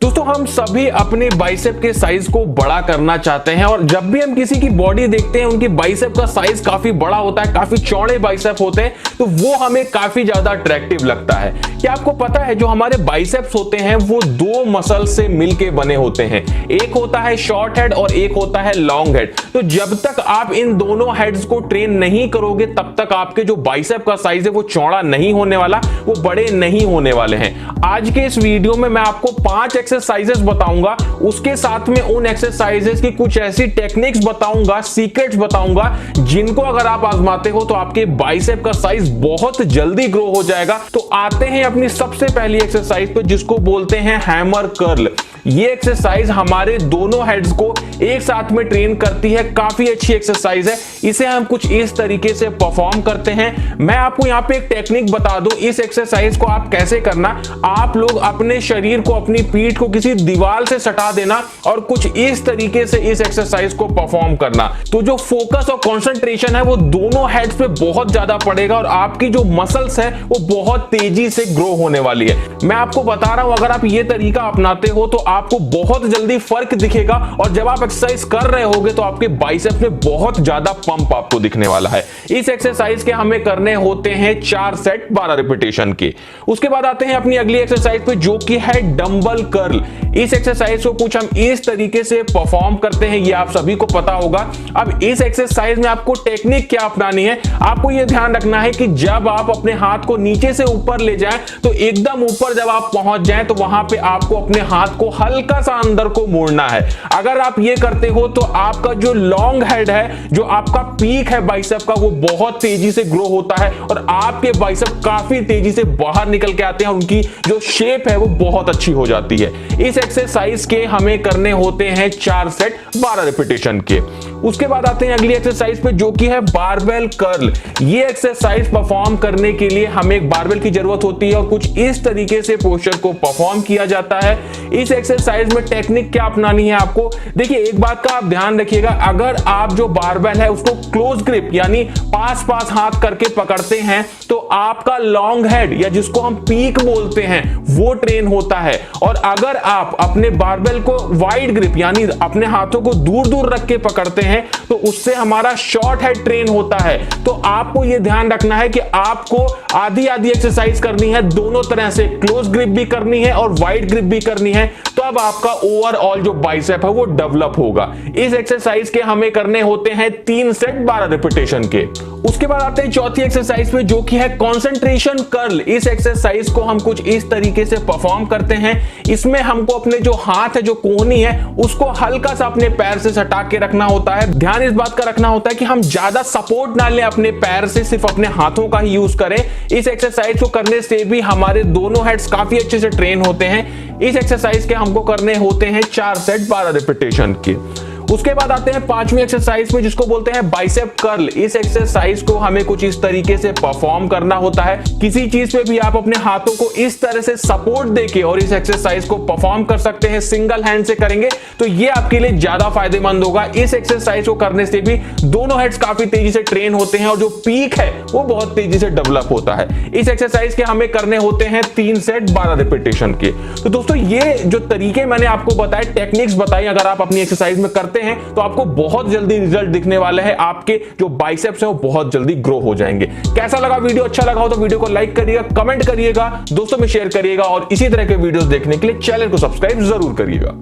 दोस्तों हम सभी अपने बाइसेप के साइज को बड़ा करना चाहते हैं और जब भी हम किसी की बॉडी देखते हैं उनकी बाइसेप का साइज काफी बड़ा होता है, काफी चौड़े बाइसेप होते हैं, तो वो हमें काफी ज्यादा अट्रैक्टिव लगता है। क्या आपको पता है जो हमारे बाइसेप्स होते हैं वो दो मसल से मिलके बने होते हैं, एक होता है शॉर्ट हेड और एक होता है लॉन्ग हेड। तो जब तक आप इन दोनों हेड्स को ट्रेन नहीं करोगे तब तक आपके जो बाइसेप का साइज है वो चौड़ा नहीं होने वाला, वो बड़े नहीं होने वाले हैं। आज के इस वीडियो में मैं आपको 5 एक्सरसाइजेस बताऊंगा, उसके साथ में उन एक्सरसाइजेस की कुछ ऐसी टेक्निक्स बताऊंगा, सीक्रेट्स बताऊंगा जिनको अगर आप आजमाते हो तो आपके बाइसेप का साइज बहुत जल्दी ग्रो हो जाएगा। तो आते हैं अपनी सबसे पहली एक्सरसाइज पे जिसको बोलते हैं हैमर कर्ल। ये एक्सरसाइज हमारे दोनों हेड्स को एक साथ में ट्रेन करती है, काफी अच्छी एक्सरसाइज है। इसे हम कुछ इस तरीके से परफॉर्म करते हैं। मैं आपको यहाँ पे एक टेक्निक बता दूं, इस एक्सरसाइज को आप कैसे करना। आप लोग अपने शरीर को, अपनी पीठ को किसी दीवार से सटा देना और कुछ इस तरीके से इस एक्सरसाइज को परफॉर्म करना। तो जो फोकस और कंसंट्रेशन है वो दोनों हेड्स पे बहुत ज्यादा पड़ेगा और आपकी जो मसल्स है वो बहुत तेजी से ग्रो होने वाली है। मैं आपको बता रहा हूं, अगर आप ये तरीका अपनाते हो तो आपको बहुत जल्दी फर्क दिखेगा और जब आप एक्सरसाइज कर रहे होगे तो आपके बाइसेप में बहुत ज्यादा पंप आपको दिखने वाला है। इस एक्सरसाइज के हमें करने होते हैं 4 सेट 12 रिपीटेशन के। उसके बाद आते हैं अपनी अगली एक्सरसाइज पे जो कि है डंबल कर्ल। इस एक्सरसाइज को कुछ हम इस तरीके से परफॉर्म करते हैं, ये आप सभी को पता होगा। अब इस एक्सरसाइज में आपको टेक्निक क्या अपनानी है, आपको यह ध्यान रखना है कि जब आप अपने हाथ को नीचे से ऊपर ले जाएं तो एकदम ऊपर जब आप पहुंच जाएं तो वहां पे आपको अपने हाथ को हल्का सा अंदर को मोड़ना है। अगर आप ये करते हो तो आपका जो लॉन्ग हेड है, जो आपका पीक है बाइसेप का, वो बहुत तेजी से ग्रो होता है और आपके बाइसेप काफी तेजी से बाहर निकल के आते हैं, उनकी जो शेप है वो बहुत अच्छी हो जाती है। इस एक्सरसाइज के हमें करने होते हैं 4 सेट 12 रिपीटेशन के। उसके बाद आते हैं अगली एक्सरसाइज पे जो कि है बारबेल कर्ल। ये एक्सरसाइज परफॉर्म करने के लिए हमें एक बारबेल की जरूरत होती है और कुछ इस तरीके से पोस्चर को परफॉर्म किया जाता है। इस एक्सरसाइज में टेक्निक क्या अपनानी है आपको, देखिए एक बात का आप ध्यान रखिएगा, अगर आप जो बारबेल है उसको क्लोज ग्रिप यानी पास पास हाथ करके पकड़ते हैं तो आपका लॉन्ग हेड या जिसको हम पीक बोलते हैं वो ट्रेन होता है। और अगर आप अपने बारबेल को वाइड ग्रिप यानी अपने हाथों को दूर दूर रख के पकड़ते हैं तो उससे हमारा शॉर्ट हेड ट्रेन होता है। तो आपको यह ध्यान रखना है कि आपको आधी आधी एक्सरसाइज करनी है, दोनों तरह से क्लोज ग्रिप भी करनी है और वाइड ग्रिप भी करनी है, तब आपका ओवरऑल जो बाइसेप है वो डेवलप होगा। इस एक्सरसाइज के हमें करने होते हैं 3 सेट 12 रिपीटेशन के। उसके बाद आते हैं चौथी एक्सरसाइज पे जो कि है कंसंट्रेशन कर्ल। इस एक्सरसाइज को हम कुछ इस तरीके से परफॉर्म करते हैं। इसमें हमको अपने जो हाथ है, जो कोहनी है, उसको हल्का सा अपने पैर से सटा के रखना होता है। ध्यान इस बात का रखना होता है कि हम ज्यादा सपोर्ट ना लें अपने पैर से, सिर्फ अपने हाथों का ही यूज करें। इस एक्सरसाइज को करने से भी हमारे दोनों हेड्स काफी अच्छे से ट्रेन होते हैं। इस एक्सरसाइज के हमको करने होते हैं 4 सेट 12 रिपीटेशन के। उसके बाद आते हैं 5वीं एक्सरसाइज में जिसको बोलते हैं बाइसेप कर्ल। इस एक्सरसाइज को हमें कुछ इस तरीके से परफॉर्म करना होता है। किसी चीज पे भी आप अपने हाथों को इस तरह से सपोर्ट देके और इस एक्सरसाइज को परफॉर्म कर सकते हैं। सिंगल हैंड से करेंगे तो ये आपके लिए ज्यादा फायदेमंद होगा। इस एक्सरसाइज को करने से भी दोनों हेड्स काफी तेजी से ट्रेन होते हैं और जो पीक है वो बहुत तेजी से डेवलप होता है। इस एक्सरसाइज के हमें करने होते हैं 3 सेट 12 रिपीटेशन के। तो दोस्तों ये जो तरीके मैंने आपको बताए, टेक्निक्स बताई, अगर आप अपनी एक्सरसाइज में करते हैं तो आपको बहुत जल्दी रिजल्ट दिखने वाले हैं। आपके जो बाइसेप्स हैं वो बहुत जल्दी ग्रो हो जाएंगे। कैसा लगा वीडियो, अच्छा लगा हो तो वीडियो को लाइक करिएगा, कमेंट करिएगा, दोस्तों में शेयर करिएगा और इसी तरह के वीडियोस देखने के लिए चैनल को सब्सक्राइब जरूर करिएगा।